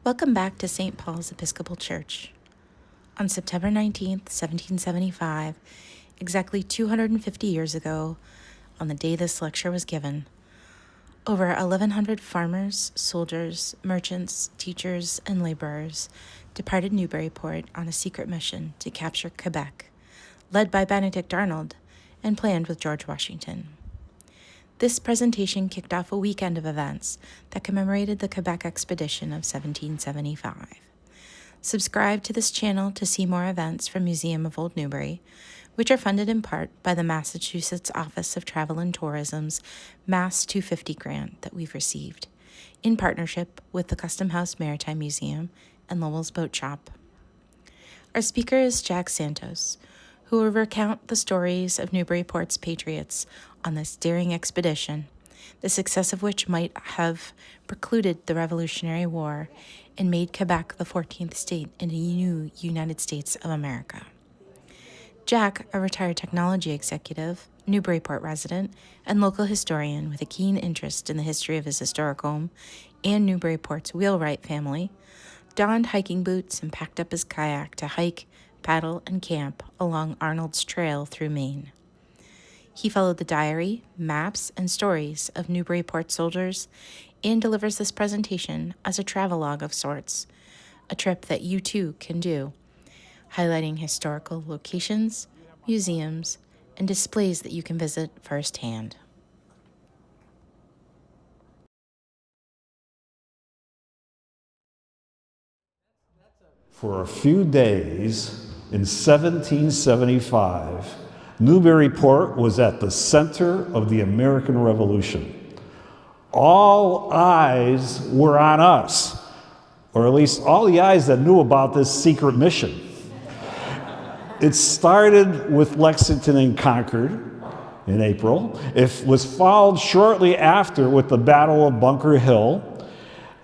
Welcome back to St. Paul's Episcopal Church. On September 19th, 1775, exactly 250 years ago, on the day this lecture was given, over 1,100 farmers, soldiers, merchants, teachers, and laborers departed Newburyport on a secret mission to capture Quebec, led by Benedict Arnold and planned with George Washington. This presentation kicked off a weekend of events that commemorated the Quebec expedition of 1775. Subscribe to this channel to see more events from Museum of Old Newbury, which are funded in part by the Massachusetts Office of Travel and Tourism's Mass 250 grant that we've received, in partnership with the Cushing House Museum and Lowell's Boat Shop. Our speaker is Jack Santos, who will recount the stories of Newburyport's patriots on this daring expedition, the success of which might have precluded the Revolutionary War and made Quebec the 14th state in the new United States of America. Jack, a retired technology executive, Newburyport resident, and local historian with a keen interest in the history of his historic home and Newburyport's wheelwright family, donned hiking boots and packed up his kayak to hike, paddle, and camp along Arnold's Trail through Maine. He followed the diary, maps, and stories of Newburyport soldiers and delivers this presentation as a travelogue of sorts, a trip that you too can do, highlighting historical locations, museums, and displays that you can visit firsthand. For a few days in 1775, Newburyport was at the center of the American Revolution. All eyes were on us, or at least all the eyes that knew about this secret mission. It started with Lexington and Concord in April. It was followed shortly after with the Battle of Bunker Hill,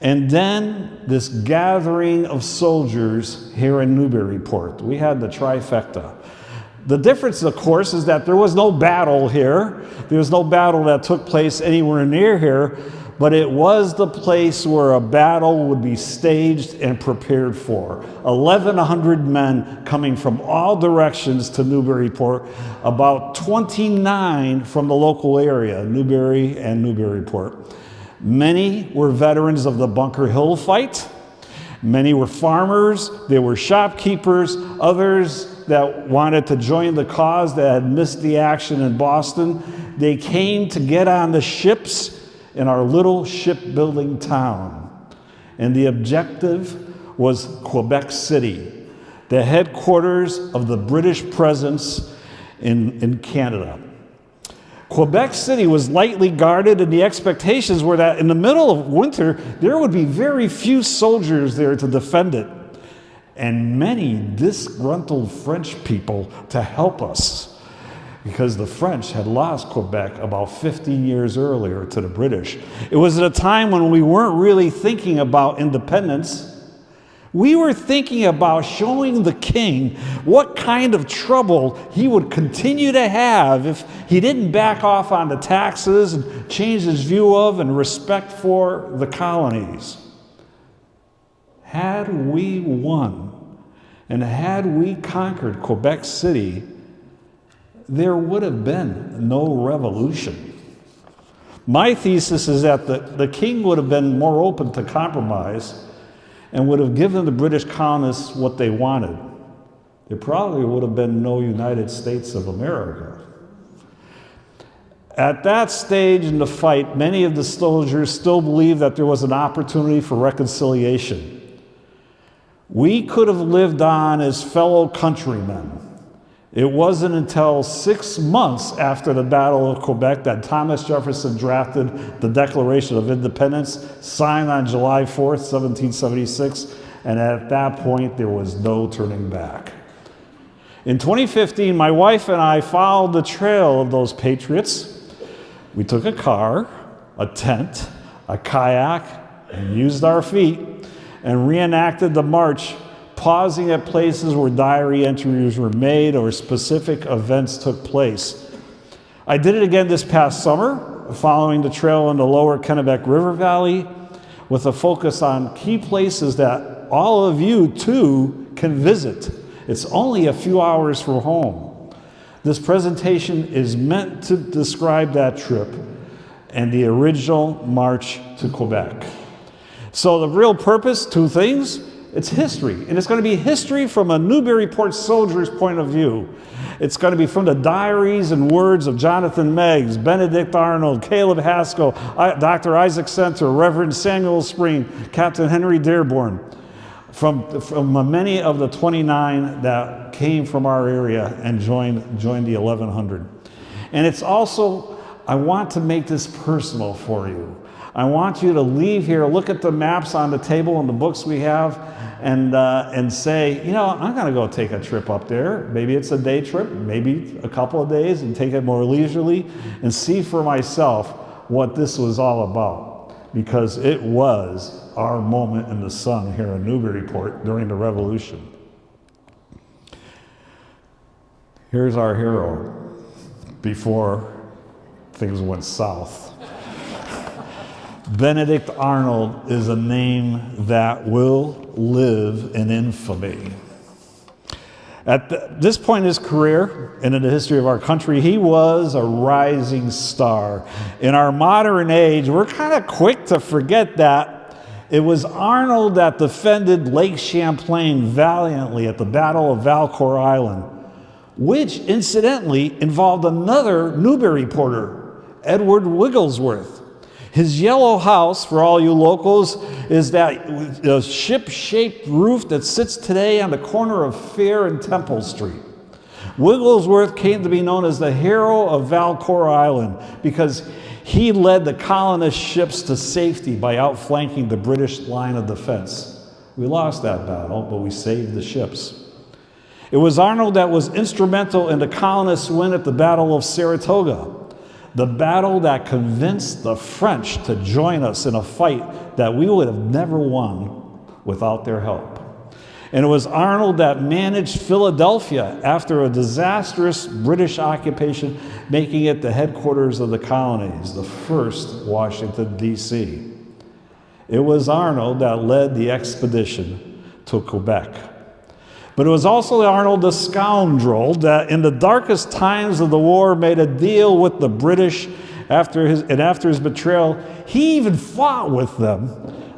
and then this gathering of soldiers here in Newburyport. We had the trifecta. The difference, of course, is that there was no battle here. There was no battle that took place anywhere near here, but it was the place where a battle would be staged and prepared for. 1,100 men coming from all directions to Newburyport, about 29 from the local area, Newbury and Newburyport. Many were veterans of the Bunker Hill fight. Many were farmers. They were shopkeepers. Others that wanted to join the cause that had missed the action in Boston. They came to get on the ships in our little shipbuilding town. And the objective was Quebec City, the headquarters of the British presence in Canada. Quebec City was lightly guarded, and the expectations were that in the middle of winter, there would be very few soldiers there to defend it, and many disgruntled French people to help us, because the French had lost Quebec about 15 years earlier to the British. It was at a time when we weren't really thinking about independence. We were thinking about showing the king what kind of trouble he would continue to have if he didn't back off on the taxes and change his view of and respect for the colonies. Had we won and had we conquered Quebec City, there would have been no revolution. My thesis is that the king would have been more open to compromise and would have given the British colonists what they wanted. There probably would have been no United States of America. At that stage in the fight, many of the soldiers still believed that there was an opportunity for reconciliation. We could have lived on as fellow countrymen. It wasn't until 6 months after the Battle of Quebec that Thomas Jefferson drafted the Declaration of Independence, signed on July 4th, 1776, and at that point there was no turning back. In 2015, my wife and I followed the trail of those patriots. We took a car, a tent, a kayak, and used our feet, and reenacted the march, pausing at places where diary entries were made or specific events took place. I did it again this past summer, following the trail in the lower Kennebec River Valley, with a focus on key places that all of you too can visit. It's only a few hours from home. This presentation is meant to describe that trip and the original march to Quebec. So the real purpose, two things, it's history. And it's going to be history from a Newburyport soldier's point of view. It's going to be from the diaries and words of Jonathan Meggs, Benedict Arnold, Caleb Haskell, Dr. Isaac Center, Reverend Samuel Spring, Captain Henry Dearborn, from many of the 29 that came from our area and joined the 1100. And it's also, I want to make this personal for you. I want you to leave here, look at the maps on the table and the books we have, and say, you know, I'm going to go take a trip up there. Maybe it's a day trip, maybe a couple of days, and take it more leisurely and see for myself what this was all about. Because it was our moment in the sun here in Newburyport during the Revolution. Here's our hero before things went south. Benedict Arnold is a name that will live in infamy. At this point in his career and in the history of our country, he was a rising star. In our modern age, we're kind of quick to forget that it was Arnold that defended Lake Champlain valiantly at the Battle of Valcour Island, which incidentally involved another Newburyporter, Edward Wigglesworth. His yellow house, for all you locals, is that ship-shaped roof that sits today on the corner of Fair and Temple Street. Wigglesworth came to be known as the hero of Valcour Island because he led the colonist ships to safety by outflanking the British line of defense. We lost that battle, but we saved the ships. It was Arnold that was instrumental in the colonists' win at the Battle of Saratoga, the battle that convinced the French to join us in a fight that we would have never won without their help. And it was Arnold that managed Philadelphia after a disastrous British occupation, making it the headquarters of the colonies, the first Washington, D.C. It was Arnold that led the expedition to Quebec. But it was also Arnold the scoundrel that in the darkest times of the war made a deal with the British after his betrayal. He even fought with them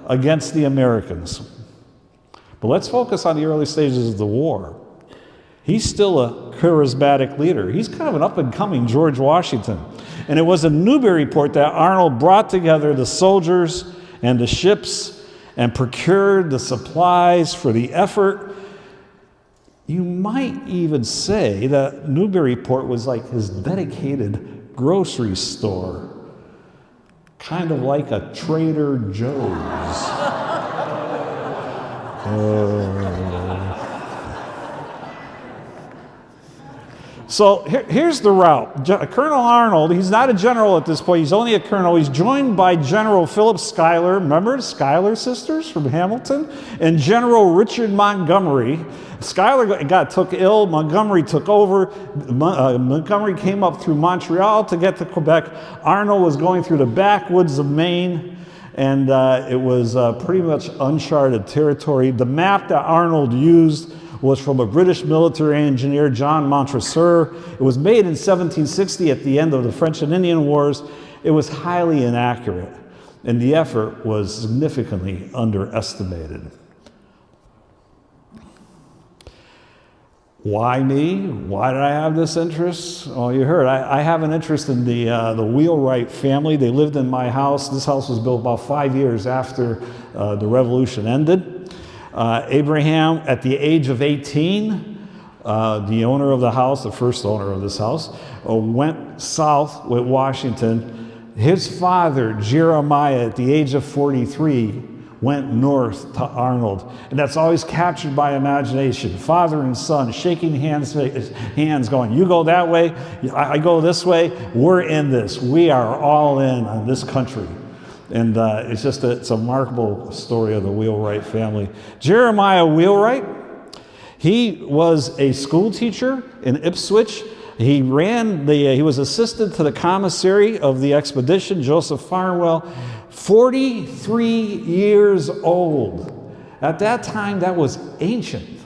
against the Americans. But let's focus on the early stages of the war. He's still a charismatic leader. He's kind of an up-and-coming George Washington. And it was in Newburyport that Arnold brought together the soldiers and the ships and procured the supplies for the effort. You might even say that Newburyport was like his dedicated grocery store, kind of like a Trader Joe's. So here's the route. Colonel Arnold, he's not a general at this point, he's only a colonel. He's joined by General Philip Schuyler, remember the Schuyler sisters from Hamilton? And General Richard Montgomery. Schuyler took ill, Montgomery took over. Montgomery came up through Montreal to get to Quebec. Arnold was going through the backwoods of Maine, and it was pretty much uncharted territory. The map that Arnold used was from a British military engineer, John Montresor. It was made in 1760 at the end of the French and Indian Wars. It was highly inaccurate, and the effort was significantly underestimated. Why me? Why did I have this interest? Well, you heard, I have an interest in the Wheelwright family. They lived in my house. This house was built about 5 years after the Revolution ended. Abraham, at the age of 18, the owner of the house, the first owner of this house, went south with Washington. His father, Jeremiah, at the age of 43, went north to Arnold. And that's always captured by imagination. Father and son shaking hands going, you go that way, I go this way, we're in this. We are all in on this country. And it's a remarkable story of the Wheelwright family. Jeremiah Wheelwright, he was a school teacher in Ipswich. He was assistant to the commissary of the expedition, Joseph Farnwell. 43 years old. At that time, that was ancient.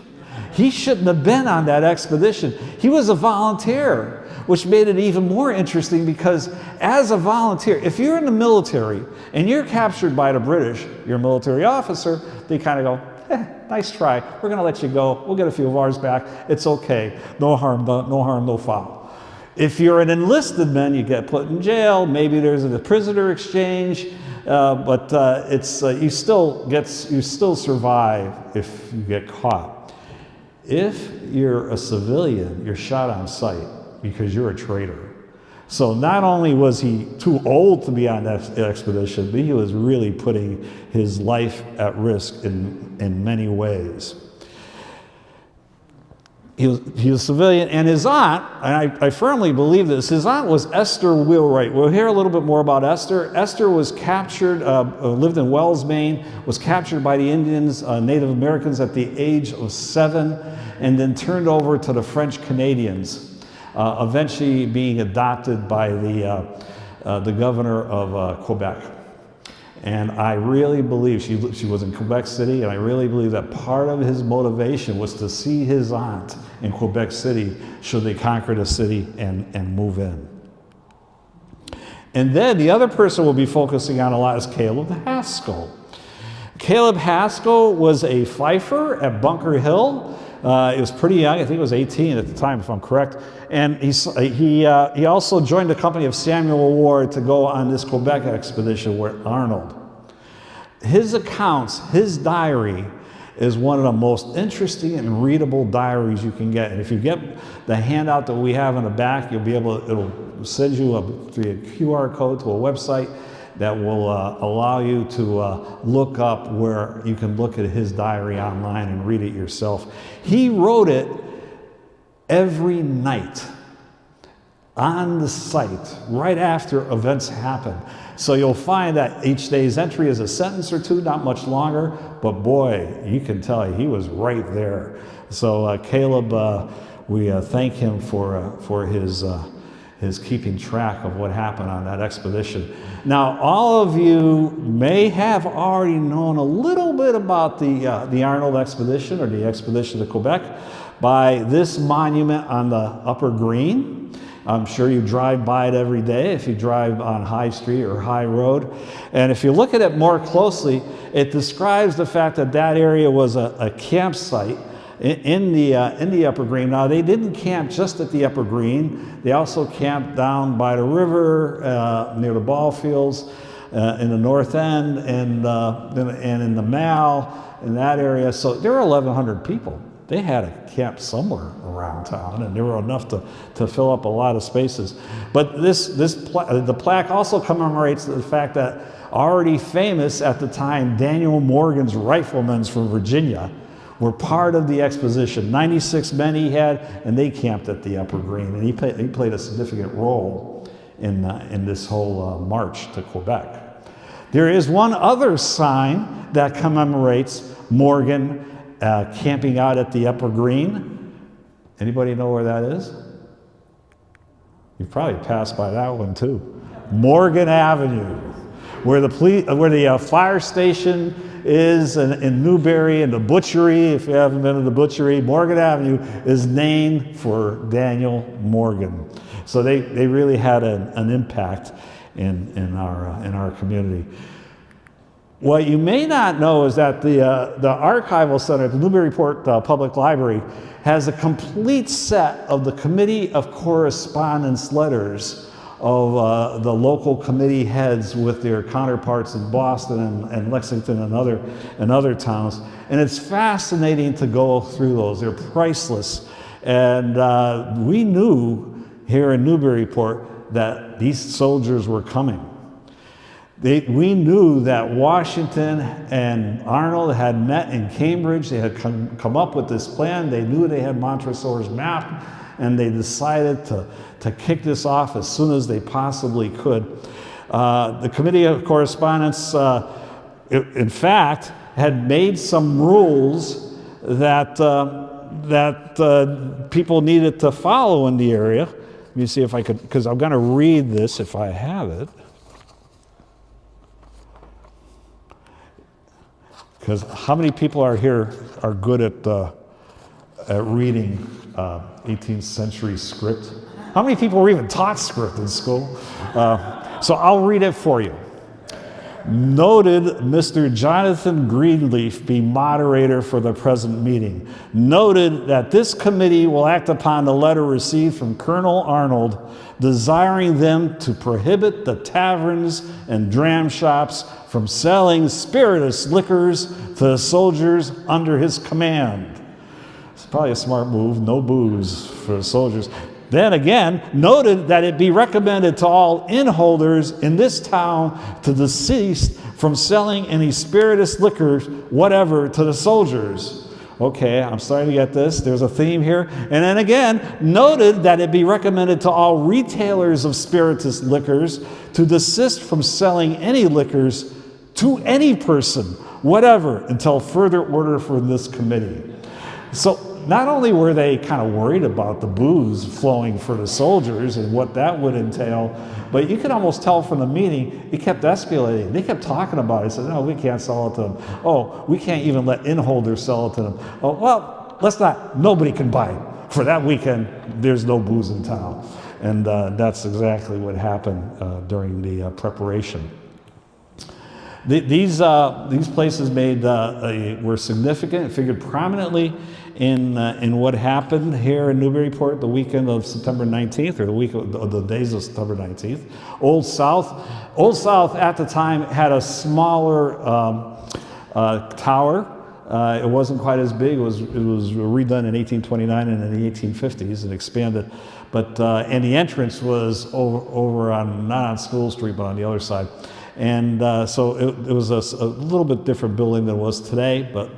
He shouldn't have been on that expedition. He was a volunteer, which made it even more interesting because as a volunteer, if you're in the military and you're captured by the British, you're a military officer, they kind of go, nice try. We're going to let you go. We'll get a few of ours back. It's okay. No harm, no foul. If you're an enlisted man, you get put in jail. Maybe there's a prisoner exchange, but you still survive if you get caught. If you're a civilian, you're shot on sight because you're a traitor. So not only was he too old to be on that expedition, but he was really putting his life at risk in many ways. He was a civilian, and his aunt, and I firmly believe this, his aunt was Esther Wheelwright. We'll hear a little bit more about Esther. Esther was captured, lived in Wells, Maine, was captured by the Indians, Native Americans at the age of 7, and then turned over to the French Canadians, eventually being adopted by the governor of Quebec. And I really believe, she was in Quebec City, and I really believe that part of his motivation was to see his aunt in Quebec City should they conquer the city and move in. And then the other person we'll be focusing on a lot is Caleb Haskell. Caleb Haskell was a fifer at Bunker Hill. He was pretty young, I think he was 18 at the time, if I'm correct. And he also joined the company of Samuel Ward to go on this Quebec expedition with Arnold. His accounts, his diary, is one of the most interesting and readable diaries you can get. And if you get the handout that we have in the back, it'll send you through a QR code to a website that will allow you to look up where you can look at his diary online and read it yourself. He wrote it every night on the site right after events happen. So you'll find that each day's entry is a sentence or two, not much longer, but boy, you can tell he was right there. So Caleb, we thank him for his keeping track of what happened on that expedition. Now, all of you may have already known a little bit about the Arnold expedition or the expedition to Quebec by this monument on the Upper Green. I'm sure you drive by it every day if you drive on High Street or High Road. And if you look at it more closely, it describes the fact that that area was a campsite in the Upper Green. Now, they didn't camp just at the Upper Green. They also camped down by the river, near the ball fields, in the north end, and in the Mall, in that area. So there were 1,100 people. They had to camp somewhere around town, and there were enough to fill up a lot of spaces. But the plaque also commemorates the fact that already famous at the time, Daniel Morgan's riflemen from Virginia were part of the expedition. 96 men he had, and they camped at the Upper Green, and he played a significant role in this whole march to Quebec. There is one other sign that commemorates Morgan camping out at the Upper Green. Anybody know where that is? You've probably passed by that one too. Morgan Avenue, where the fire station is in Newbury, and the butchery, if you haven't been to the butchery, Morgan Avenue is named for Daniel Morgan. So they really had an impact in our community. What you may not know is that the Archival Center at the Newburyport Public Library has a complete set of the Committee of Correspondence letters of the local committee heads with their counterparts in Boston and Lexington and other towns. And it's fascinating to go through those. They're priceless. And we knew here in Newburyport that these soldiers were coming. We knew that Washington and Arnold had met in Cambridge. They had come up with this plan. They knew they had Montresor's map, and they decided to kick this off as soon as they possibly could. The Committee of Correspondence, in fact, had made some rules that people needed to follow in the area. Let me see if I could, because I'm going to read this if I have it. Because how many people are here are good at reading 18th century script? How many people were even taught script in school? So I'll read it for you. Noted Mr. Jonathan Greenleaf be moderator for the present meeting. Noted that this committee will act upon the letter received from Colonel Arnold desiring them to prohibit the taverns and dram shops from selling spirituous liquors to the soldiers under his command. It's probably a smart move, no booze for the soldiers. Then again, noted that it be recommended to all innholders in this town to desist from selling any spirituous liquors, whatever, to the soldiers. Okay, I'm starting to get this. There's a theme here. And then again, noted that it be recommended to all retailers of spirituous liquors to desist from selling any liquors to any person, whatever, until further order from this committee. So not only were they kind of worried about the booze flowing for the soldiers and what that would entail, but you could almost tell from the meeting, it kept escalating. They kept talking about it. They said, no, we can't sell it to them. Oh, we can't even let innholders sell it to them. Oh, well, let's not. Nobody can buy it. For that weekend, there's no booze in town. And that's exactly what happened during the preparation. These places were significant, figured prominently in what happened here in Newburyport the weekend of September 19th, or the days of September 19th. Old South at the time had a smaller tower. It wasn't quite as big. It was redone in 1829 and in the 1850s and expanded. But and the entrance was over on, not on School Street, but on the other side. And so it was a little bit different building than it was today, but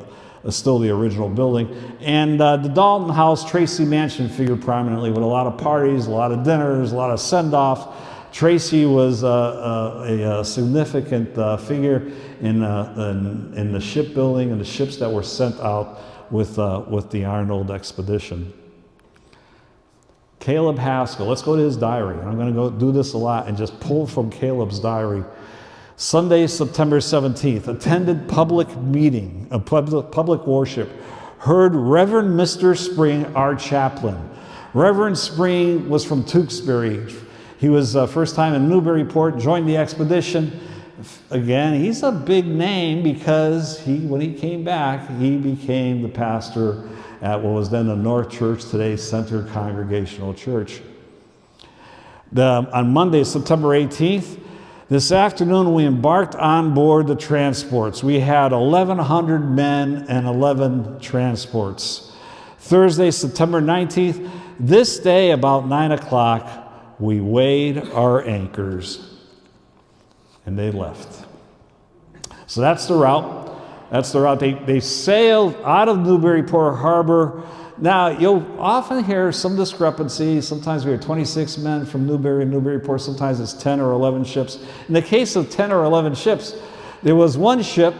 still the original building. And the Dalton House, Tracy Mansion figured prominently with a lot of parties, a lot of dinners, a lot of send-off. Tracy was a significant figure in the shipbuilding and the ships that were sent out with the Arnold expedition. Caleb Haskell, let's go to his diary. And I'm going to go do this a lot and just pull from Caleb's diary. Sunday, September 17th, attended public meeting, a public worship, heard Reverend Mr. Spring, our chaplain. Reverend Spring was from Tewksbury. He was first time in Newburyport, joined the expedition. Again, he's a big name because when he came back, he became the pastor at what was then the North Church, today Center Congregational Church. On Monday, September 18th, this afternoon, we embarked on board the transports. We had 1,100 men and 11 transports. Thursday, September 19th, this day about 9 o'clock, we weighed our anchors. And they left. So that's the route. That's the route. They sailed out of Newburyport Harbor. Now, you'll often hear some discrepancy. Sometimes we hear 26 men from Newbury and Newburyport. Sometimes it's 10 or 11 ships. In the case of 10 or 11 ships, there was one ship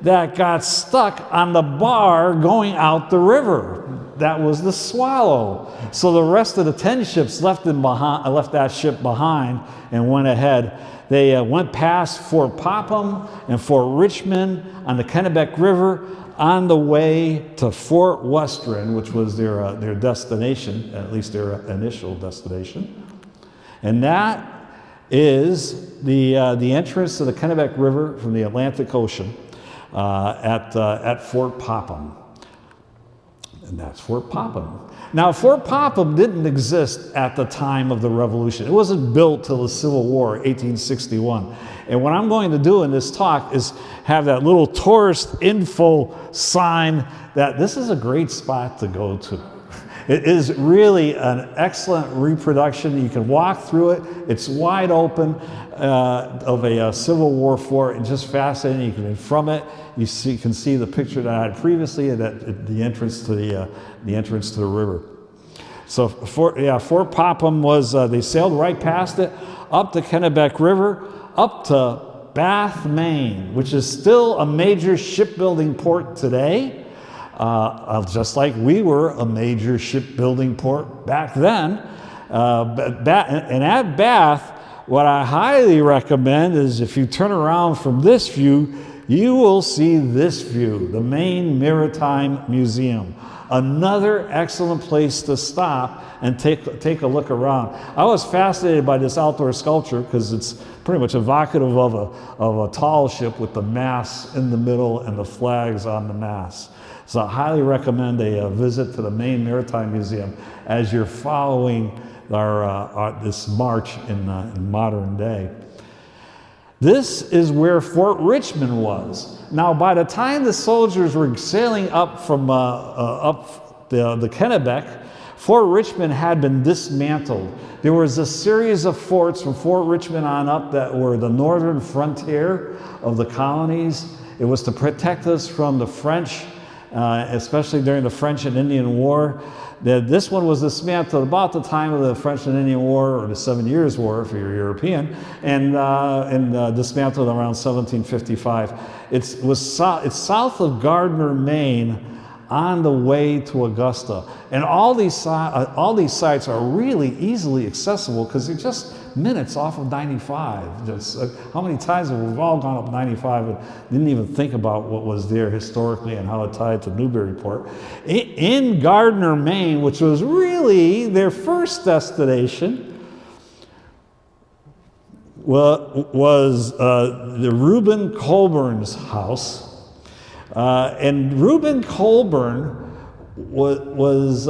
that got stuck on the bar going out the river. That was the Swallow. So the rest of the 10 ships left that ship behind and went ahead. They went past Fort Popham and Fort Richmond on the Kennebec River, on the way to Fort Western, which was their destination, at least their initial destination. And that is the entrance to the Kennebec River from the Atlantic Ocean at Fort Popham. And that's Fort Popham. Now, Fort Popham didn't exist at the time of the Revolution. It wasn't built till the Civil War, 1861. And what I'm going to do in this talk is have that little tourist info sign that this is a great spot to go to. It is really an excellent reproduction. You can walk through it. It's wide open of a Civil War fort, and just fascinating. You can, from it, you can see the picture that I had previously, that the entrance to the river. So Fort Popham was. They sailed right past it, up the Kennebec River, up to Bath, Maine, which is still a major shipbuilding port today. Just like we were a major shipbuilding port back then. And at Bath, what I highly recommend is if you turn around from this view, you will see this view, the Maine Maritime Museum. Another excellent place to stop and take a look around. I was fascinated by this outdoor sculpture because it's pretty much evocative of a tall ship with the mast in the middle and the flags on the mast. So I highly recommend a visit to the Maine Maritime Museum as you're following this march in modern day. This is where Fort Richmond was. Now, by the time the soldiers were sailing up from up the Kennebec, Fort Richmond had been dismantled. There was a series of forts from Fort Richmond on up that were the northern frontier of the colonies. It was to protect us from the French, especially during the French and Indian War. This one was dismantled about the time of the French and Indian War, or the 7 Years' War if you're European, and dismantled around 1755. It's south of Gardner, Maine, on the way to Augusta. And all these sites are really easily accessible because they're just minutes off of 95. Just, how many times have we all gone up 95 and didn't even think about what was there historically and how it tied to Newburyport. In Gardner, Maine, which was really their first destination, was the Reuben Colburn's house. And Reuben Colburn was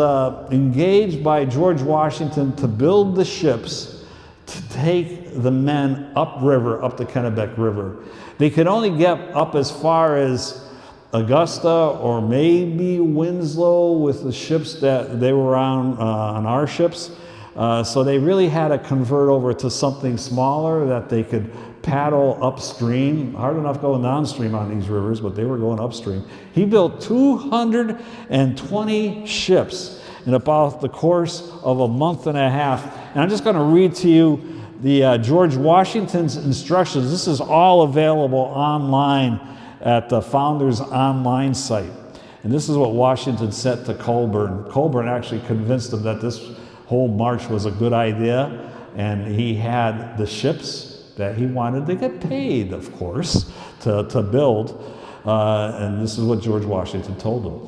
engaged by George Washington to build the ships to take the men upriver, up the Kennebec River. They could only get up as far as Augusta or maybe Winslow with the ships that they were on our ships. So they really had to convert over to something smaller that they could paddle upstream. Hard enough going downstream on these rivers, but they were going upstream. He built 220 ships in about the course of a month and a half. And I'm just going to read to you the George Washington's instructions. This is all available online at the Founders online site. And this is what Washington said to Colburn. Colburn actually convinced him that this whole march was a good idea, and he had the ships that he wanted to get paid, of course, to build. And this is what George Washington told him.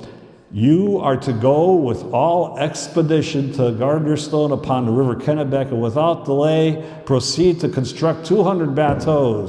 You are to go with all expedition to Gardnerstone upon the river Kennebec, and without delay proceed to construct 200 bateaux,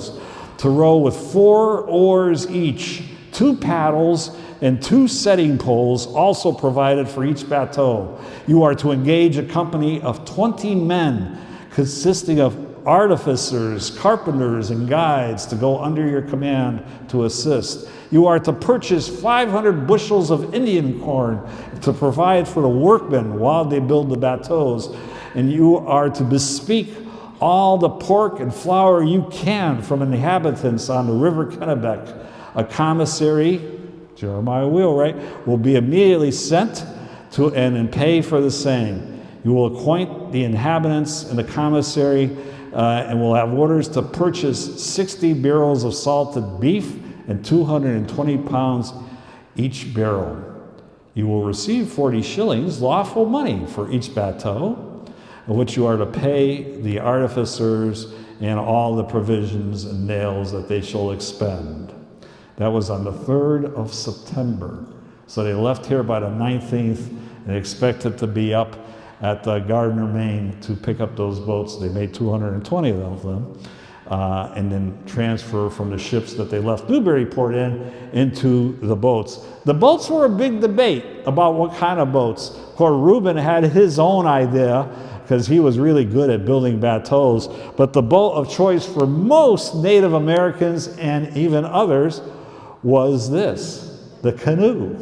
to row with 4 oars each, 2 paddles, and 2 setting poles also provided for each bateau. You are to engage a company of 20 men consisting of artificers, carpenters, and guides to go under your command to assist. You are to purchase 500 bushels of Indian corn to provide for the workmen while they build the bateaux. And you are to bespeak all the pork and flour you can from inhabitants on the river Kennebec. A commissary, Jeremiah Wheelwright, will be immediately sent to and pay for the same. You will acquaint the inhabitants and the commissary and will have orders to purchase 60 barrels of salted beef and 220 pounds each barrel. You will receive 40 shillings lawful money for each bateau, which you are to pay the artificers and all the provisions and nails that they shall expend. That was on the 3rd of September. So they left here by the 19th and expected to be up at Gardner, Maine to pick up those boats. They made 220 of them, and then transfer from the ships that they left Newburyport into the boats. The boats were a big debate about what kind of boats. Poor Reuben had his own idea because he was really good at building bateaux, but the boat of choice for most Native Americans and even others was this, the canoe.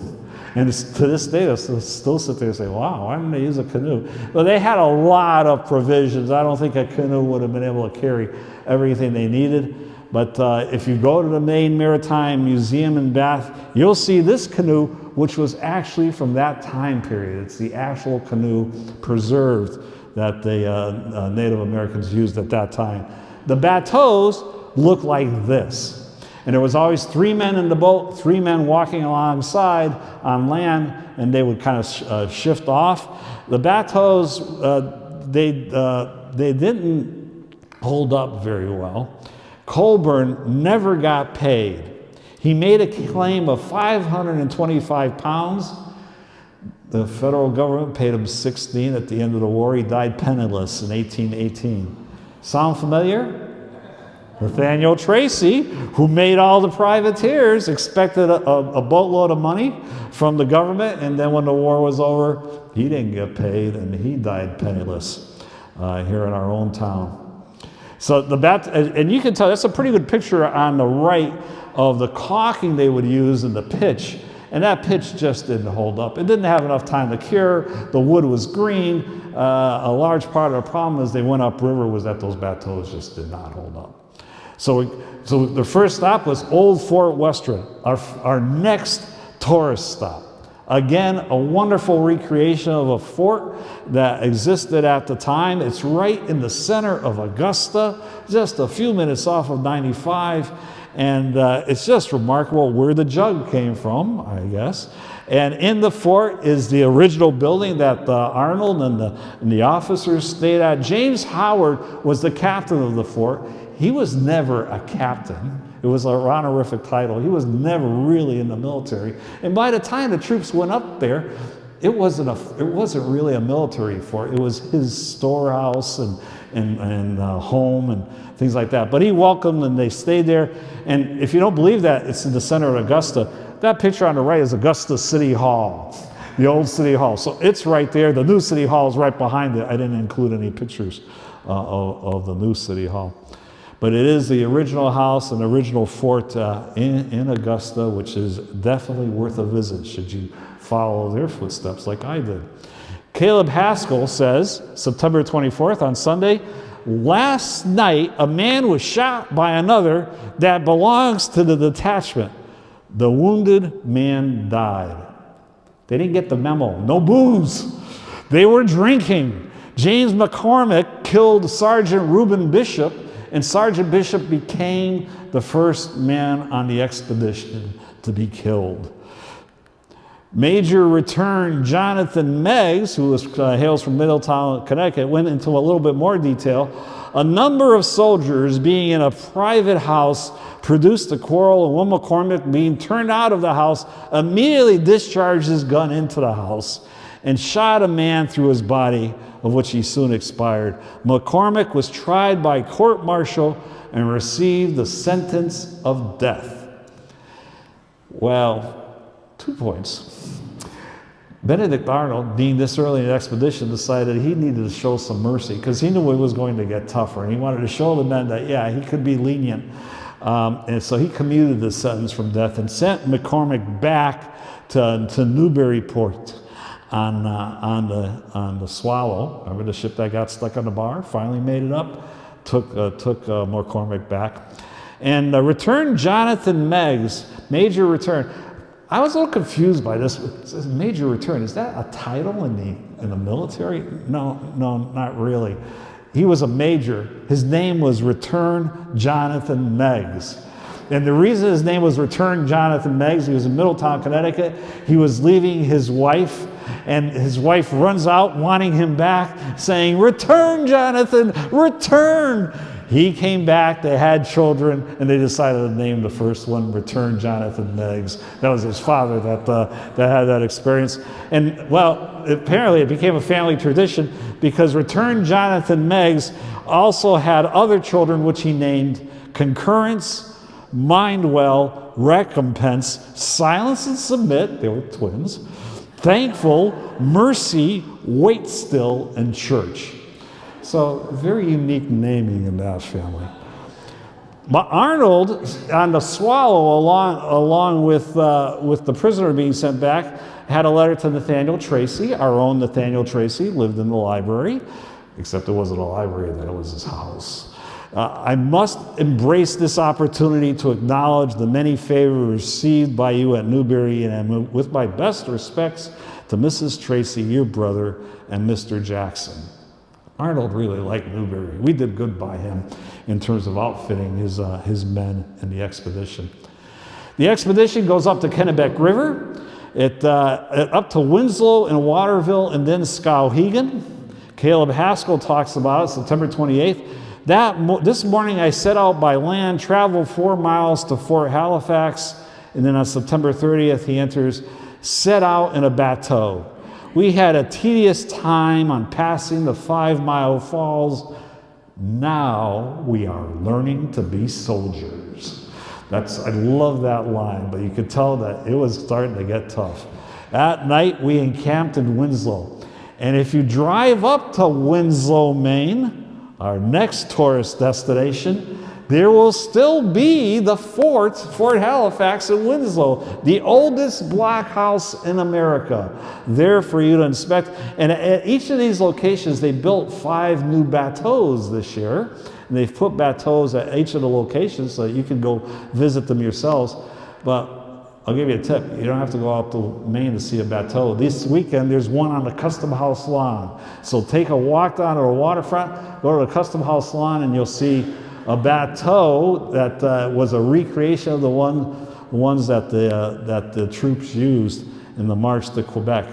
And to this day, they still sit there and say, wow, why didn't they use a canoe? Well, they had a lot of provisions. I don't think a canoe would have been able to carry everything they needed. But if you go to the Maine Maritime Museum in Bath, you'll see this canoe, which was actually from that time period. It's the actual canoe preserved that the Native Americans used at that time. The bateaux look like this. And there was always 3 men in the boat, 3 men walking alongside on land, and they would kind of shift off. The bateaux, they didn't hold up very well. Colburn never got paid. He made a claim of 525 pounds. The federal government paid him 16 at the end of the war. He died penniless in 1818. Sound familiar? Nathaniel Tracy, who made all the privateers, expected a boatload of money from the government, and then when the war was over, he didn't get paid, and he died penniless here in our own town. So and you can tell, that's a pretty good picture on the right of the caulking they would use in the pitch, and that pitch just didn't hold up. It didn't have enough time to cure. The wood was green. A large part of the problem as they went upriver was that those bateaus just did not hold up. So the first stop was Old Fort Western, our next tourist stop. Again, a wonderful recreation of a fort that existed at the time. It's right in the center of Augusta, just a few minutes off of 95. And it's just remarkable where the jug came from, I guess. And in the fort is the original building that Arnold and the officers stayed at. James Howard was the captain of the fort. He was never a captain. It was an honorific title. He was never really in the military. And by the time the troops went up there, it wasn't really a military fort. It was his storehouse and home and things like that. But he welcomed them, and they stayed there. And if you don't believe that, it's in the center of Augusta. That picture on the right is Augusta City Hall, the old City Hall. So it's right there. The new City Hall is right behind it. I didn't include any pictures of the new City Hall. But it is the original house and original fort in Augusta, which is definitely worth a visit should you follow their footsteps like I did. Caleb Haskell says, September 24th on Sunday, last night a man was shot by another that belongs to the detachment. The wounded man died. They didn't get the memo. No booze. They were drinking. James McCormick killed Sergeant Reuben Bishop, and Sergeant Bishop became the first man on the expedition to be killed. Major Return Jonathan Meggs, who hails from Middletown, Connecticut, went into a little bit more detail. A number of soldiers being in a private house produced a quarrel, and Will McCormick, being turned out of the house, immediately discharged his gun into the house and shot a man through his body, of which he soon expired. McCormick was tried by court-martial and received the sentence of death. Well, 2 points. Benedict Arnold, being this early in the expedition, decided he needed to show some mercy because he knew it was going to get tougher, and he wanted to show the men that, yeah, he could be lenient. And so he commuted the sentence from death and sent McCormick back to Newburyport on the Swallow. Remember the ship that got stuck on the bar? Finally made it up. Took McCormick back, and returned Jonathan Meggs, Major Return. I was a little confused by this. It says Major Return. Is that a title in the military? No, not really. He was a major. His name was Return Jonathan Meggs. And the reason his name was Return Jonathan Meggs, he was in Middletown, Connecticut. He was leaving his wife, and his wife runs out wanting him back, saying, "Return, Jonathan, return." He came back, they had children, and they decided to name the first one Return Jonathan Meggs. That was his father that had that experience. And, well, apparently it became a family tradition because Return Jonathan Meggs also had other children which he named Concurrence, Mindwell, Recompense, Silence and Submit, they were twins, Thankful, Mercy, Wait Still, and Church. So very unique naming in that family. But Arnold, on the Swallow, along with the prisoner being sent back, had a letter to Nathaniel Tracy. Our own Nathaniel Tracy lived in the library, except it wasn't a library, then it was his house. I must embrace this opportunity to acknowledge the many favors received by you at Newbury, and with my best respects to Mrs. Tracy, your brother, and Mr. Jackson. Arnold really liked Newbury. We did good by him in terms of outfitting his men in the expedition. The expedition goes up the Kennebec River, up to Winslow and Waterville, and then Skowhegan. Caleb Haskell talks about it, September 28th. This morning I set out by land, traveled 4 miles to Fort Halifax, And then on September 30th, he enters, set out in a bateau. We had a tedious time on passing the 5-mile falls. Now we are learning to be soldiers. I love that line, but you could tell that it was starting to get tough. At night, we encamped in Winslow. And if you drive up to Winslow, Maine, our next tourist destination, there will still be the Fort Halifax in Winslow, the oldest blockhouse in America, there for you to inspect. And at each of these locations, they built 5 new bateaus this year. And they've put bateaus at each of the locations so that you can go visit them yourselves. But I'll give you a tip. You don't have to go out to Maine to see a bateau. This weekend, there's one on the Custom House lawn. So take a walk down to the waterfront, go to the Custom House lawn, and you'll see a bateau that was a recreation of the ones that the troops used in the march to Quebec.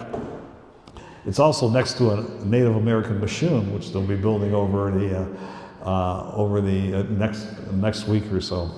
It's also next to a Native American bashoon, which they'll be building over the next week or so.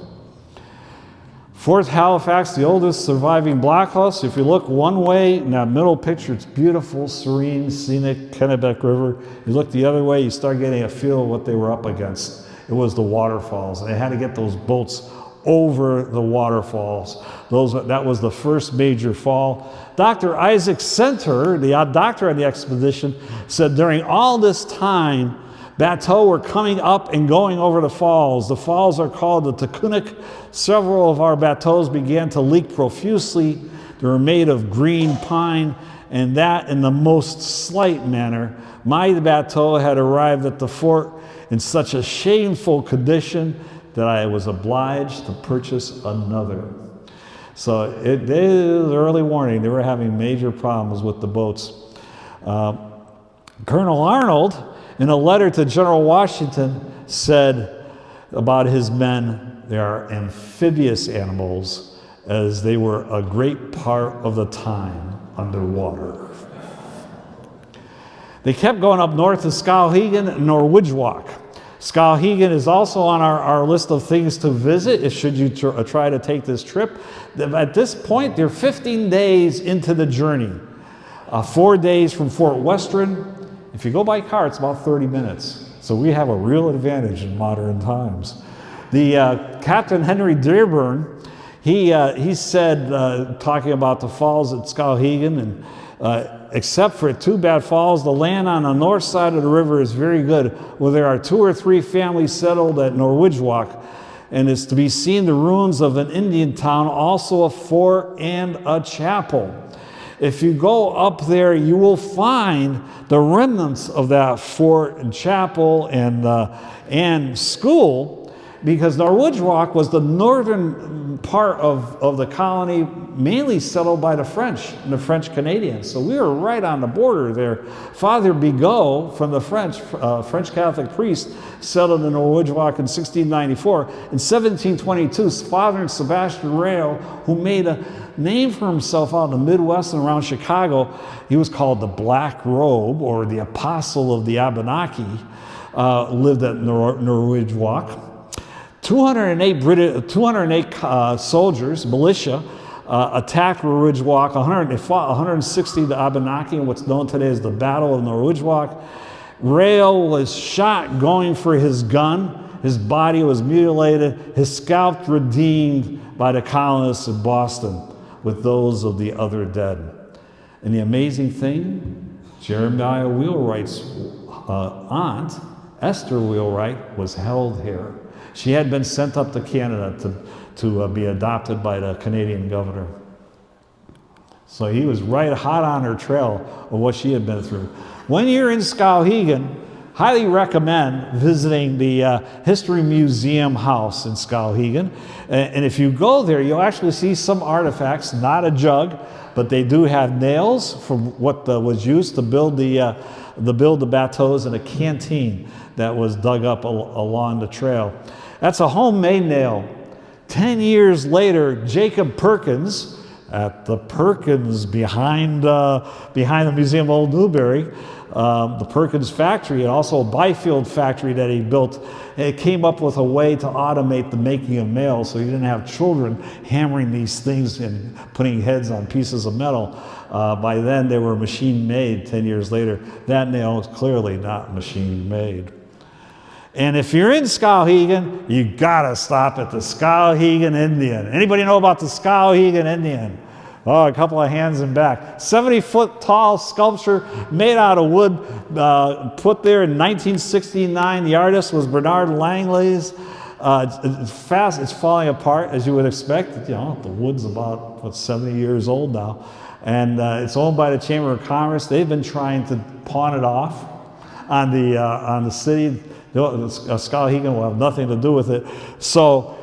Fort Halifax, the oldest surviving blockhouse. If you look one way in that middle picture, it's beautiful, serene, scenic, Kennebec River. You look the other way, you start getting a feel of what they were up against. It was the waterfalls. They had to get those boats over the waterfalls. That was the first major fall. Dr. Isaac Center, the doctor on the expedition, said during all this time, bateaux were coming up and going over the falls. The falls are called the Taconic. Several of our bateaux began to leak profusely. They were made of green pine, and that in the most slight manner. My bateau had arrived at the fort in such a shameful condition that I was obliged to purchase another. So it was early warning. They were having major problems with the boats. Colonel Arnold, in a letter to General Washington, said about his men, they are amphibious animals, as they were a great part of the time underwater. They kept going up north to Skowhegan and Norwidgewok. Skowhegan is also on our list of things to visit should you try to take this trip. At this point, they're 15 days into the journey. 4 days from Fort Western. If you go by car, it's about 30 minutes. So we have a real advantage in modern times. The Captain Henry Dearborn, he said, talking about the falls at Skowhegan, and except for 2 bad falls, the land on the north side of the river is very good, where there are 2 or 3 families settled at Norwidgewok, and it's to be seen the ruins of an Indian town, also a fort and a chapel. If you go up there, you will find the remnants of that fort and chapel and school, because Norwidgewok was the northern part of the colony, mainly settled by the French and the French Canadians. So we were right on the border there. Father Bigot from the French Catholic priest, settled in Norwidgewok in 1694. In 1722, Father Sebastian Rail, who made a name for himself out in the Midwest and around Chicago, he was called the Black Robe, or the Apostle of the Abenaki, lived at Norwidgewok. 208 soldiers, militia, attacked Norwidgewok. 160 the Abenaki in what's known today as the Battle of Norwidgewok. Rail was shot going for his gun. His body was mutilated. His scalp redeemed by the colonists in Boston with those of the other dead. And the amazing thing, Jeremiah Wheelwright's aunt, Esther Wheelwright, was held here. She had been sent up to Canada to be adopted by the Canadian governor. So he was right hot on her trail of what she had been through. When you're in Skowhegan, highly recommend visiting the History Museum house in Skowhegan. And if you go there, you'll actually see some artifacts, not a jug, but they do have nails from what was used to build the bateaus, and a canteen that was dug up along the trail. That's a homemade nail. 10 years later, Jacob Perkins, at the Perkins behind the Museum of Old Newbury, the Perkins factory, and also a Byfield factory that he built. It came up with a way to automate the making of nails, so you didn't have children hammering these things and putting heads on pieces of metal. By then, they were machine made. 10 years later, that nail is clearly not machine made. And if you're in Skowhegan, you gotta stop at the Skowhegan Indian. Anybody know about the Skowhegan Indian? Oh, a couple of hands in back. 70-foot tall sculpture made out of wood, put there in 1969. The artist was Bernard Langley's. It's falling apart, as you would expect. You know, the wood's about, 70 years old now. And it's owned by the Chamber of Commerce. They've been trying to pawn it off on the city. Skowhegan will have nothing to do with it. So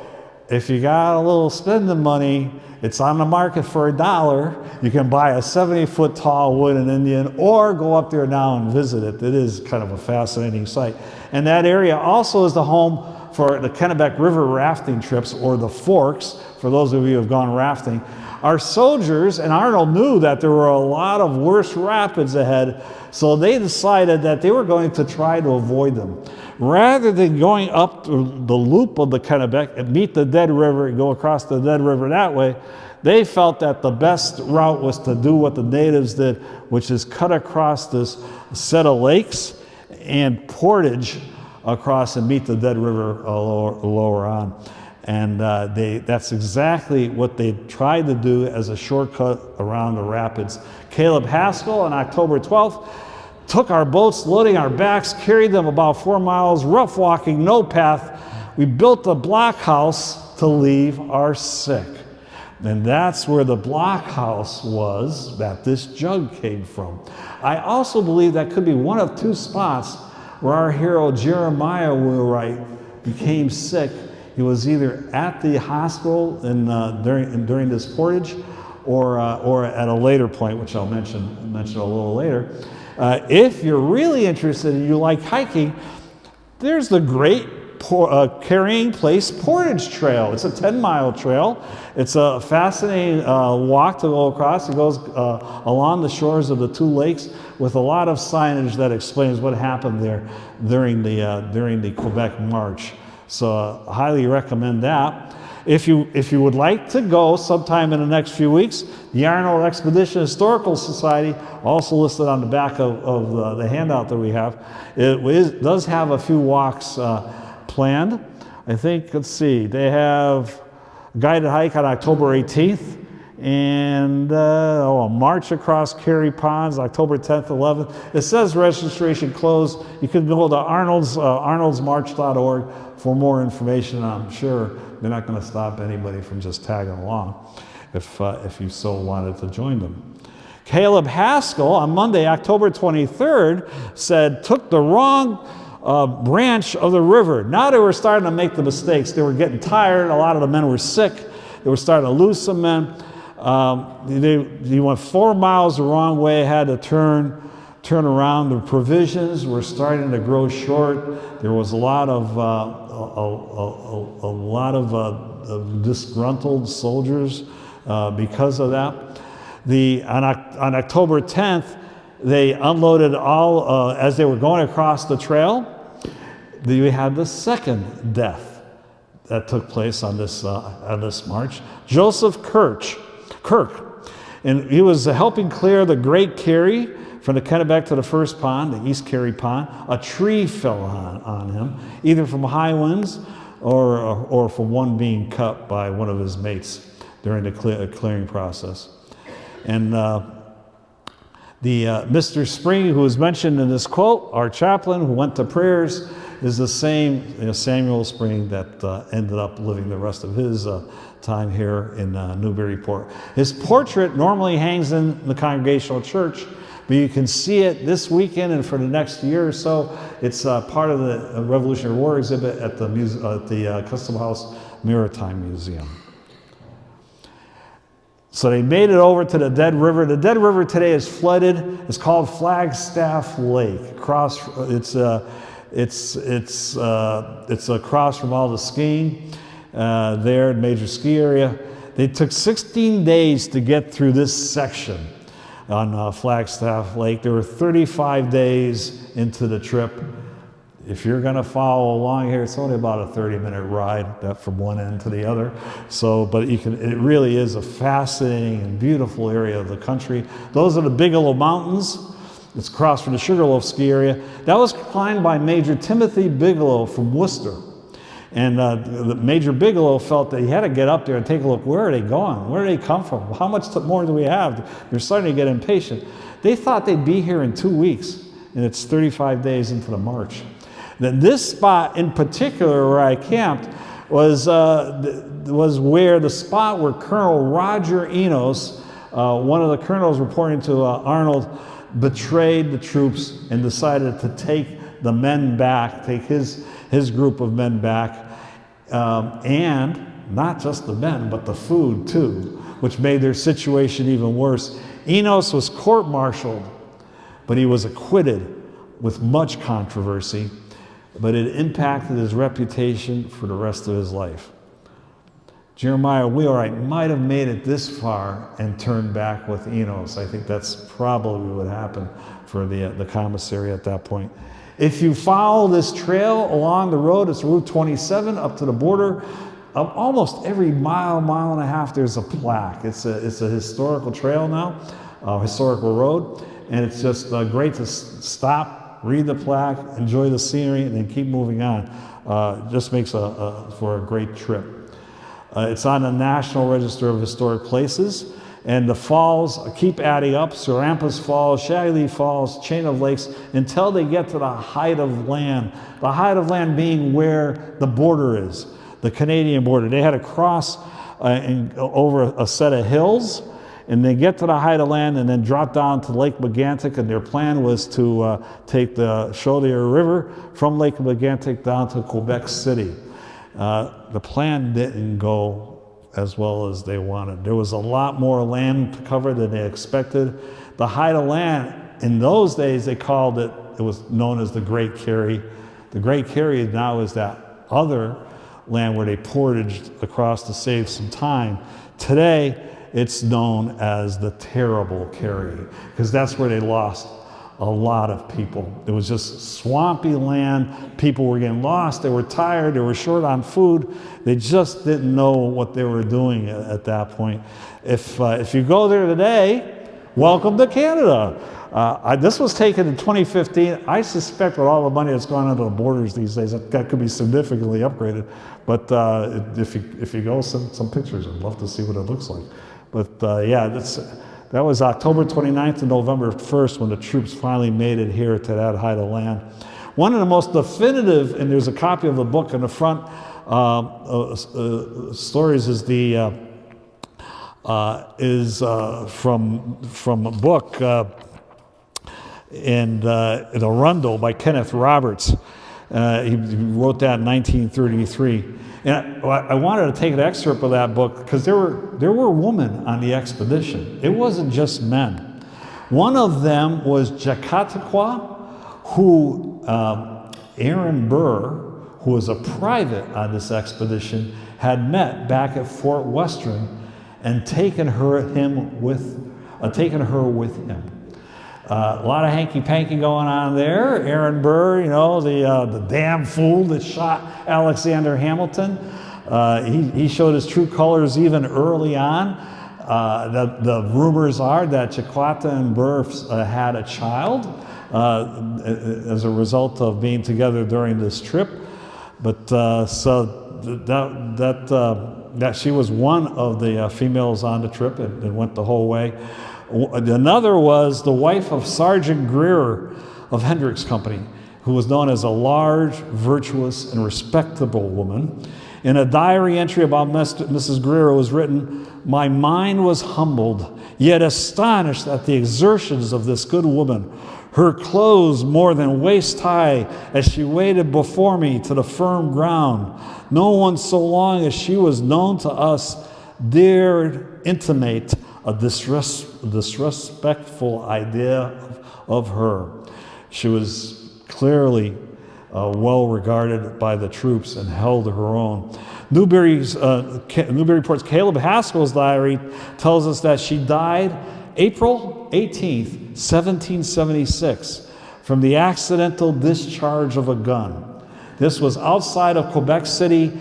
if you got a little spending money, it's on the market for $1. You can buy a 70-foot tall wooden Indian or go up there now and visit it. It is kind of a fascinating sight. And that area also is the home for the Kennebec River rafting trips, or the Forks, for those of you who have gone rafting. Our soldiers, and Arnold knew that there were a lot of worse rapids ahead, so they decided that they were going to try to avoid them. Rather than going up the loop of the Kennebec and meet the Dead River and go across the Dead River that way, they felt that the best route was to do what the natives did, which is cut across this set of lakes and portage across and meet the Dead River lower on. And that's exactly what they tried to do as a shortcut around the rapids. Caleb Haskell on October 12th took our boats, loading our backs, carried them about 4 miles, rough walking, no path. We built a blockhouse to leave our sick. And that's where the blockhouse was that this jug came from. I also believe that could be one of 2 spots where our hero Jeremiah Wheelwright became sick. He was either at the hospital during this portage, or at a later point, which I'll mention a little later. If you're really interested and you like hiking, there's the great Carrying Place Portage Trail. It's a 10-mile trail. It's a fascinating walk to go across. It goes along the shores of the 2 lakes with a lot of signage that explains what happened there during the Quebec March. So I highly recommend that. If you would like to go sometime in the next few weeks, the Arnold Expedition Historical Society, also listed on the back of the handout that we have, does have a few walks planned. I think, let's see, they have a guided hike on October 18th, and a march across Carey Ponds, October 10th, 11th. It says registration closed. You can go to arnoldsmarch.org for more information. I'm sure they're not going to stop anybody from just tagging along if you so wanted to join them. Caleb Haskell on Monday, October 23rd, took the wrong branch of the river. Now they were starting to make the mistakes. They were getting tired. A lot of the men were sick. They were starting to lose some men. He went 4 miles the wrong way, had to turn around. The provisions were starting to grow short. There was a lot of disgruntled soldiers because of that. On October 10th, they unloaded all as they were going across the trail. We had the second death that took place on this march. Joseph Kirk, and he was helping clear the Great Carey from the Kennebec to the first pond, the East Carey Pond. A tree fell on him, either from high winds or from one being cut by one of his mates during the clearing process. And Mr. Spring, who was mentioned in this quote, our chaplain who went to prayers, is the same Samuel Spring that ended up living the rest of his time here in Newburyport. His portrait normally hangs in the Congregational Church, but you can see it this weekend and for the next year or so. It's part of the Revolutionary War exhibit at the Cushing House Maritime Museum. So they made it over to the Dead River. The Dead River today is flooded. It's called Flagstaff Lake. It's across from all the skiing there, major ski area. They took 16 days to get through this section on Flagstaff Lake. There were 35 days into the trip. If you're going to follow along here, it's only about a 30-minute ride from one end to the other. So, but it really is a fascinating and beautiful area of the country. Those are the Bigelow Mountains. It's across from the Sugarloaf ski area. That was climbed by Major Timothy Bigelow from Worcester. And the Major Bigelow felt that he had to get up there and take a look. Where are they going? Where do they come from? How much more do we have? They're starting to get impatient. They thought they'd be here in 2 weeks, and it's 35 days into the march. Then this spot in particular where I camped was where the spot where Colonel Roger Enos, one of the colonels reporting to Arnold, betrayed the troops and decided to take the men back, take his group of men back, and not just the men, but the food too, which made their situation even worse. Enos was court-martialed, but he was acquitted with much controversy, but it impacted his reputation for the rest of his life. Jeremiah Wheelwright might have made it this far and turned back with Enos. I think that's probably what happened for the commissary at that point. If you follow this trail along the road, it's Route 27 up to the border. Almost every mile and a half, there's a plaque. It's a historical trail now, historical road, and it's just great to stop, read the plaque, enjoy the scenery, and then keep moving on. Just makes for a great trip. It's on the National Register of Historic Places, and the falls keep adding up. Sarampus Falls, Shaggy Falls, Chain of Lakes, until they get to the height of land. The height of land being where the border is, the Canadian border. They had to cross over a set of hills, and they get to the height of land and then drop down to Lake Megantic, and their plan was to take the Chaudière River from Lake Megantic down to Quebec City. The plan didn't go as well as they wanted. There was a lot more land to cover than they expected. The height of land, in those days they called it, it was known as the Great Carry. The Great Carry now is that other land where they portaged across to save some time. Today, it's known as the Terrible Carry, because that's where they lost a lot of people. It was just swampy land. People were getting lost. They were tired. They were short on food. They just didn't know what they were doing at that point. If you go there today, welcome to Canada. This was taken in 2015. I suspect with all the money that's gone into the borders these days, that could be significantly upgraded. But if you go, send some pictures. I'd love to see what it looks like. But yeah, that was October 29th to November 1st when the troops finally made it here to that height of land. One of the most definitive, and there's a copy of the book in the front, stories is from a book in The Arundel by Kenneth Roberts. He wrote that in 1933. And I wanted to take an excerpt of that book because there were women on the expedition. It wasn't just men. One of them was Jacataqua, who Aaron Burr, who was a private on this expedition, had met back at Fort Western and taken her with him. A lot of hanky-panky going on there. Aaron Burr, you know, the damn fool that shot Alexander Hamilton. He showed his true colors even early on. The rumors are that Chiquata and Burr had a child as a result of being together during this trip. But so that she was one of the females on the trip and went the whole way. Another was the wife of Sergeant Greer of Hendricks Company, who was known as a large, virtuous, and respectable woman. In a diary entry about Mrs. Greer was written, "My mind was humbled, yet astonished at the exertions of this good woman. Her clothes more than waist high as she waded before me to the firm ground. No one so long as she was known to us dared intimate a disrespectful idea of her." She was clearly well regarded by the troops and held her own. Newburyport's Caleb Haskell's diary tells us that she died April 18th, 1776, from the accidental discharge of a gun. This was outside of Quebec City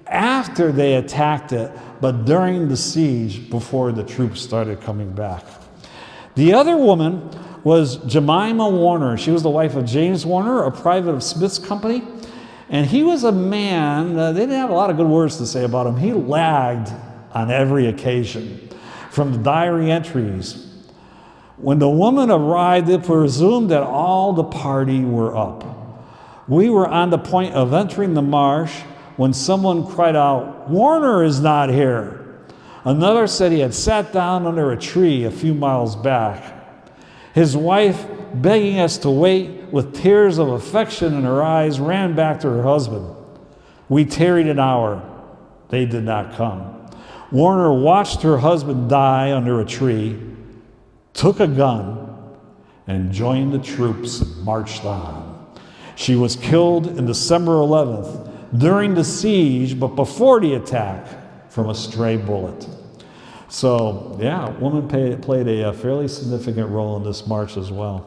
after they attacked it, but during the siege before the troops started coming back. The other woman was Jemima Warner. She was the wife of James Warner, a private of Smith's Company. And he was a man, they didn't have a lot of good words to say about him. He lagged on every occasion. From the diary entries, when the woman arrived, it presumed that all the party were up. We were on the point of entering the marsh when someone cried out, "Warner is not here." Another said he had sat down under a tree a few miles back. His wife, begging us to wait with tears of affection in her eyes, ran back to her husband. We tarried an hour. They did not come. Warner watched her husband die under a tree, took a gun, and joined the troops and marched on. She was killed on December 11th during the siege, but before the attack, from a stray bullet. So, yeah, a woman played a fairly significant role in this march as well.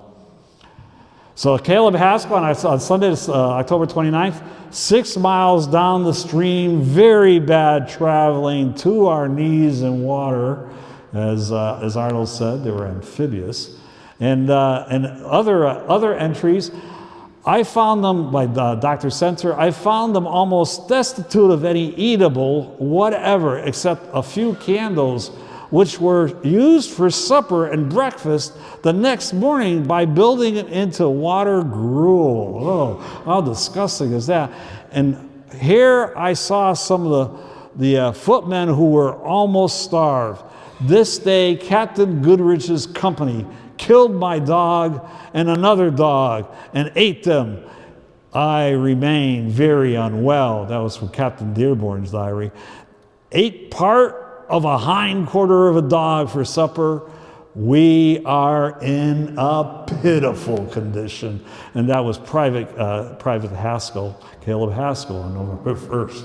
So Caleb Haskell on Sunday, October 29th, 6 miles down the stream, very bad traveling, to our knees in water, as Arnold said, they were amphibious. And other entries, I found them by Dr. Center, I found them almost destitute of any eatable whatever, except a few candles, which were used for supper and breakfast the next morning by building it into water gruel. Oh, how disgusting is that? And here I saw some of the footmen who were almost starved. This day, Captain Goodrich's company killed my dog and another dog and ate them. I remain very unwell. That was from Captain Dearborn's diary. Ate part of a hind quarter of a dog for supper. We are in a pitiful condition. And that was Private Haskell, Caleb Haskell, on November 1st.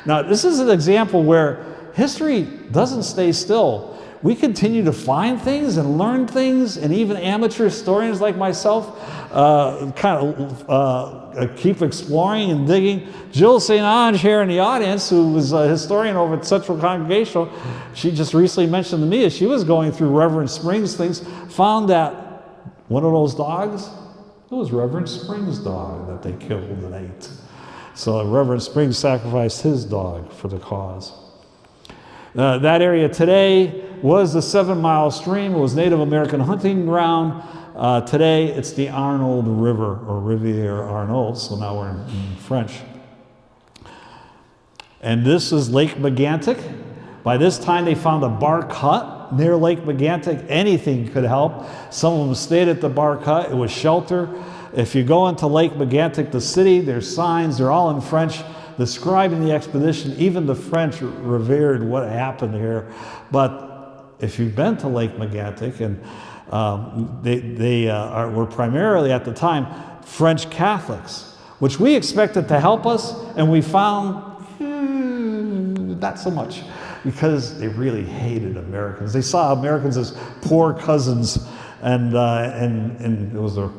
Now, this is an example where history doesn't stay still. We continue to find things and learn things, and even amateur historians like myself keep exploring and digging. Jill St. Ange here in the audience, who was a historian over at Central Congregational, she just recently mentioned to me as she was going through Reverend Springs' things, found that one of those dogs, it was Reverend Springs' dog that they killed and ate. So Reverend Springs sacrificed his dog for the cause. That area today was the 7 Mile stream. It was Native American hunting ground. Today it's the Arnold River, or Rivière Arnold, so now we're in French. And this is Lake Megantic. By this time they found a bark hut near Lake Megantic. Anything could help. Some of them stayed at the bark hut. It was shelter. If you go into Lake Megantic, the city, there's signs, they're all in French, describing the expedition. Even the French revered what happened here. But if you've been to Lake Megantic, and they were primarily at the time French Catholics, which we expected to help us, and we found not so much, because they really hated Americans. They saw Americans as poor cousins, and it was a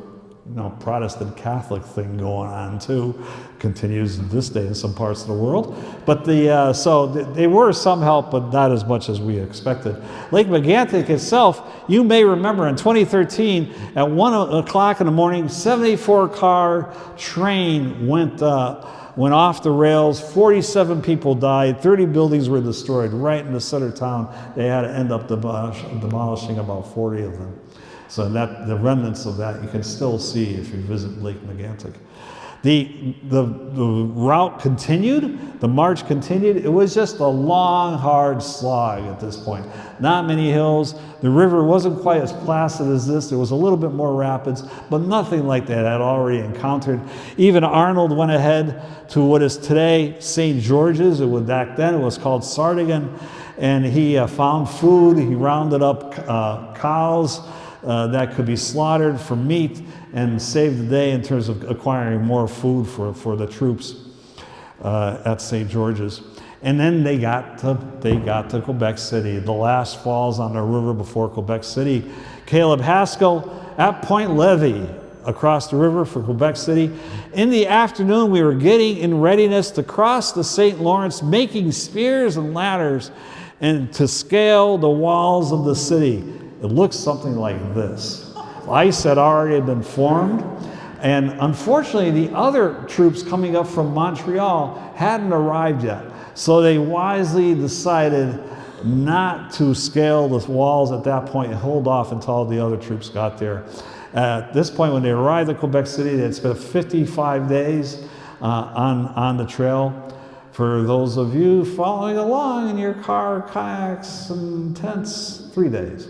Protestant Catholic thing going on too, continues to this day in some parts of the world. But so they were some help, but not as much as we expected. Lake Megantic itself, you may remember in 2013 at 1 o'clock in the morning, 74-car train went off the rails. 47 people died. 30 buildings were destroyed right in the center of town. They had to end up demolishing about 40 of them. So that the remnants of that you can still see if you visit Lake Megantic. The route continued, the march continued. It was just a long, hard slog at this point. Not many hills. The river wasn't quite as placid as this. There was a little bit more rapids, but nothing like that I'd already encountered. Even Arnold went ahead to what is today St. George's. Back then it was called Sardigan, and he found food. He rounded up cows that could be slaughtered for meat and saved the day in terms of acquiring more food for the troops at St. George's. And then they got to Quebec City, the last falls on the river before Quebec City. Caleb Haskell at Point Levy, across the river for Quebec City. In the afternoon, we were getting in readiness to cross the St. Lawrence, making spears and ladders, and to scale the walls of the city. It looks something like this. Ice had already been formed, and unfortunately, the other troops coming up from Montreal hadn't arrived yet. So they wisely decided not to scale the walls at that point and hold off until the other troops got there. At this point, when they arrived at Quebec City, they had spent 55 days on the trail. For those of you following along in your car, kayaks, and tents, 3 days.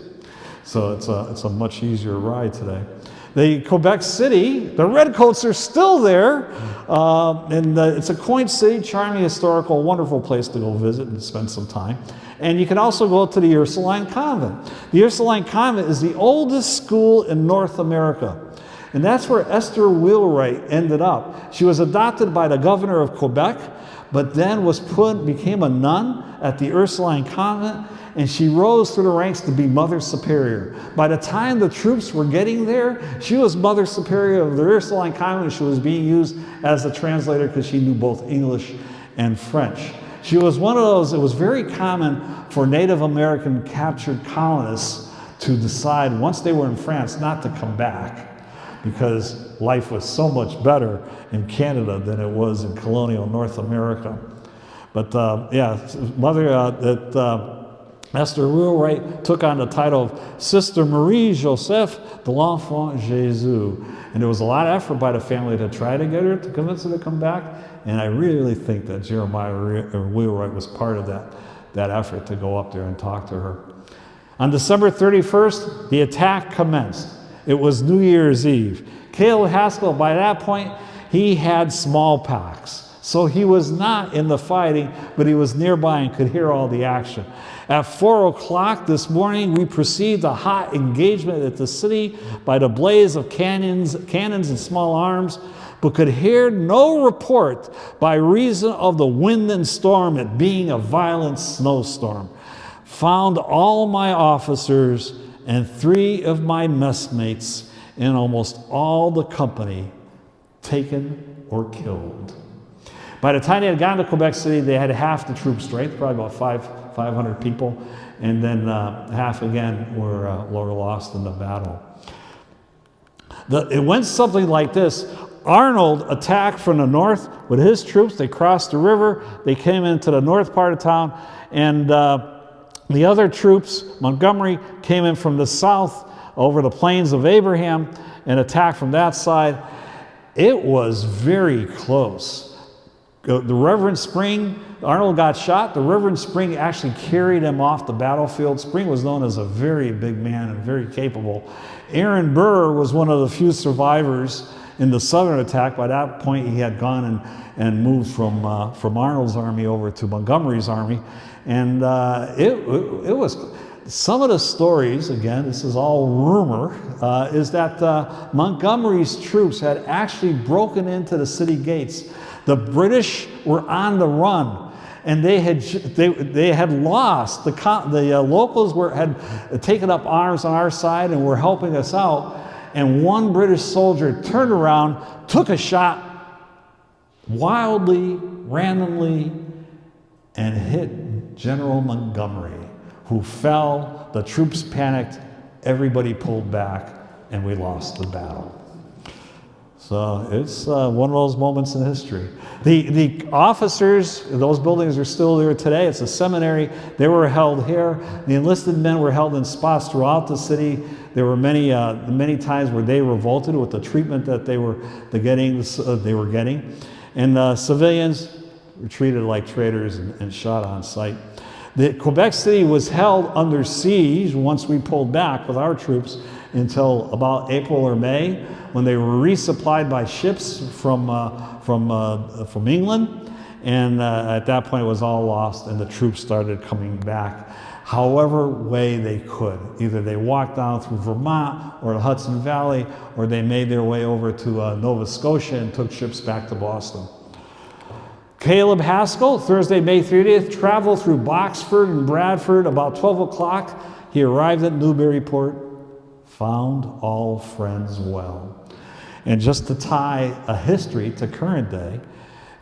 So it's a much easier ride today. The Quebec City, the Redcoats are still there, and it's a quaint city, charming, historical, wonderful place to go visit and spend some time. And you can also go to the Ursuline Convent. The Ursuline Convent is the oldest school in North America, and that's where Esther Wheelwright ended up. She was adopted by the governor of Quebec, but then became a nun at the Ursuline Convent, and she rose through the ranks to be Mother Superior. By the time the troops were getting there, she was Mother Superior of the Ursuline Convent, and she was being used as a translator because she knew both English and French. She was one of those, it was very common for Native American captured colonists to decide once they were in France not to come back, because life was so much better in Canada than it was in colonial North America. But Esther Wheelwright took on the title of Sister Marie Joseph de l'Enfant Jésus. And there was a lot of effort by the family to try to get her, to convince her to come back. And I really think that Jeremiah Wheelwright was part of that effort to go up there and talk to her. On December 31st, the attack commenced. It was New Year's Eve. Caleb Haskell, by that point, he had smallpox. So he was not in the fighting, but he was nearby and could hear all the action. At 4 o'clock this morning, we perceived a hot engagement at the city by the blaze of cannons and small arms, but could hear no report by reason of the wind and storm, it being a violent snowstorm. Found all my officers and 3 of my messmates and almost all the company taken or killed. By the time they had gotten to Quebec City, they had half the troop strength, probably about 500 people, and then half again were lost in the battle. It went something like this. Arnold attacked from the north with his troops. They crossed the river. They came into the north part of town, and the other troops, Montgomery, came in from the south over the plains of Abraham and attacked from that side. It was very close. The Reverend Spring, Arnold got shot. The Reverend Spring actually carried him off the battlefield. Spring was known as a very big man and very capable. Aaron Burr was one of the few survivors in the southern attack. By that point, he had gone and moved from Arnold's army over to Montgomery's army. And it was, some of the stories, again, this is all rumor, is that Montgomery's troops had actually broken into the city gates. The British were on the run, and they had lost. The locals had taken up arms on our side and were helping us out. And one British soldier turned around, took a shot wildly, randomly, and hit General Montgomery, who fell. The troops panicked, everybody pulled back, and we lost the battle. So it's one of those moments in history. The officers, those buildings are still there today. It's a seminary. They were held here. The enlisted men were held in spots throughout the city. There were many times where they revolted with the treatment that they were getting. And civilians were treated like traitors and shot on sight. The Quebec City was held under siege once we pulled back with our troops until about April or May, when they were resupplied by ships from England, and at that point it was all lost, and the troops started coming back however way they could. Either they walked down through Vermont or the Hudson Valley, or they made their way over to Nova Scotia and took ships back to Boston. Caleb Haskell, Thursday, May 30th, traveled through Boxford and Bradford. About 12 o'clock, he arrived at Newburyport, found all friends well. And just to tie a history to current day,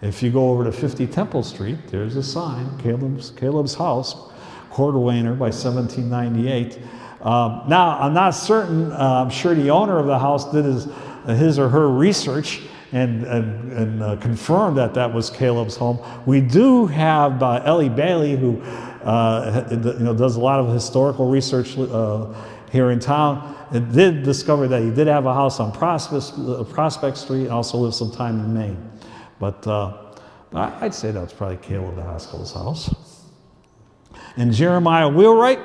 if you go over to 50 Temple Street, there's a sign, Caleb's house, Cordwainer by 1798. Now, I'm not certain, I'm sure the owner of the house did his or her research and confirmed that that was Caleb's home. We do have Ellie Bailey, who does a lot of historical research here in town, and did discover that he did have a house on Prospect Street and also lived some time in Maine. But I'd say that's probably Caleb Haskell's house. And Jeremiah Wheelwright,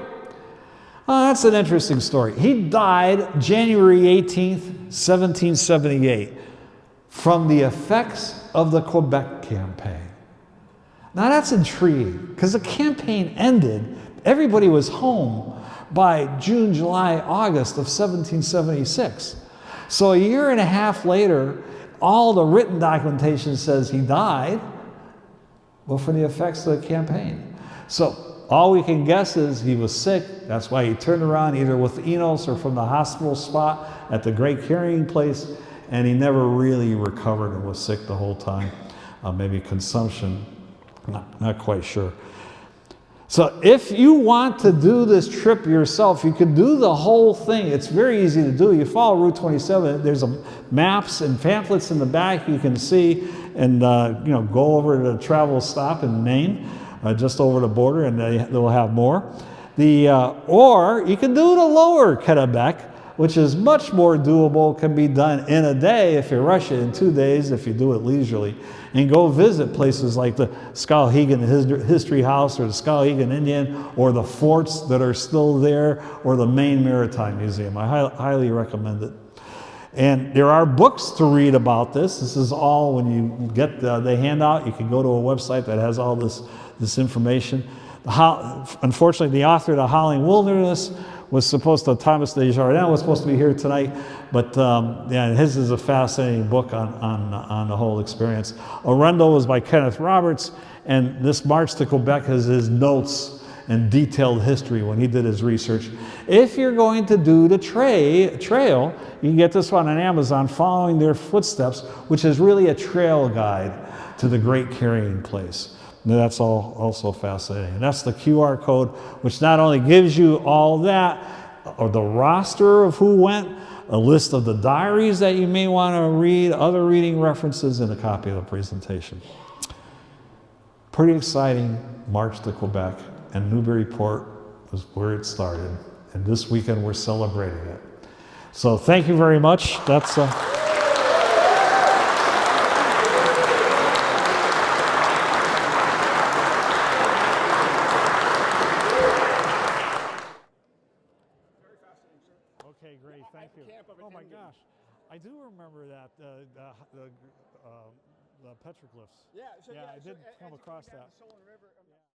that's an interesting story. He died January 18th, 1778, from the effects of the Quebec campaign. Now that's intriguing, because the campaign ended, everybody was home by June, July, August of 1776. So a year and a half later, all the written documentation says he died, well, from the effects of the campaign. So all we can guess is he was sick. That's why he turned around either with Enos or from the hospital spot at the Great Carrying Place, and he never really recovered and was sick the whole time. Maybe consumption, not quite sure. So if you want to do this trip yourself, you can do the whole thing. It's very easy to do. You follow Route 27. There's maps and pamphlets in the back you can see, and go over to the travel stop in Maine, just over the border, and they'll have more. Or you can do the lower Quebec, which is much more doable, can be done in a day if you rush it, in 2 days if you do it leisurely, and go visit places like the Skowhegan History House or the Skowhegan Indian, or the forts that are still there, or the Maine Maritime Museum. I highly recommend it. And there are books to read about this. This is all, when you get the handout, you can go to a website that has all this information. Unfortunately, the author of The Howling Wilderness was supposed to, Thomas Desjardins was supposed to be here tonight, but his is a fascinating book on the whole experience. Arundel was by Kenneth Roberts, and this March to Quebec has his notes and detailed history when he did his research. If you're going to do the trail, you can get this one on Amazon, Following Their Footsteps, which is really a trail guide to the Great Carrying Place. That's also fascinating. And that's the QR code, which not only gives you all that, or the roster of who went, a list of the diaries that you may want to read, other reading references, and a copy of the presentation. Pretty exciting march to Quebec, and Newburyport was where it started. And this weekend we're celebrating it. So thank you very much. That's Okay, great, thank you. Oh my gosh, I do remember that, the petroglyphs. Yeah, so I did come across that.